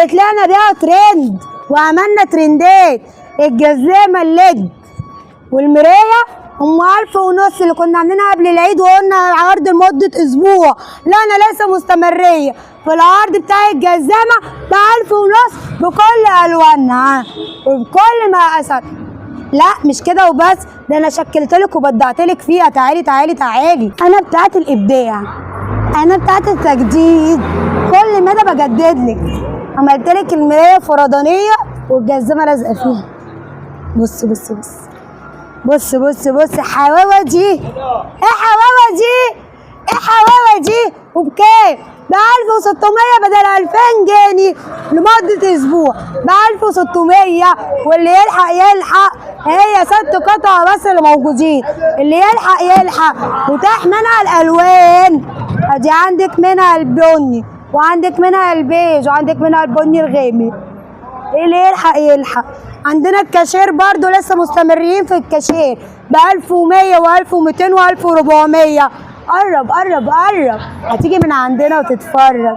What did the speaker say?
طلعنا بيها ترند وعملنا ترندات. الجزامه الليد والمرايه ام 1500 اللي كنا عاملينها قبل العيد وقلنا عرض لمده اسبوع. لا انا لسه مستمريه في العرض بتاع الجزامه ب 1500 بكل الوانها وبكل مقاساتها. لا مش كده وبس، ده انا شكلت لك وبدعت لك فيها. تعالي تعالي تعالي، انا بتاعت الابداع، انا بتاعت التجديد، كل مدى بجدد لك. عملت لك المرايه فردانيه والجزامه لازقه فيها. بص بص بص بص بص بص الحواوه دي، ايه حواوه دي، ايه حواوه دي وبكام؟ ب 1600 بدل 2000 جنيه لمده اسبوع ب 1600. واللي يلحق يلحق، هي 6 قطع بس اللي موجودين، اللي يلحق يلحق. متاح منها الالوان، ادي عندك منها البني وعندك منها البيج وعندك منها البني الغامق، اللي يلحق يلحق. عندنا الكاشير برضو لسه مستمرين في الكاشير ب 1100 و1200 و1400. قرب قرب قرب، هتيجي من عندنا وتتفرج.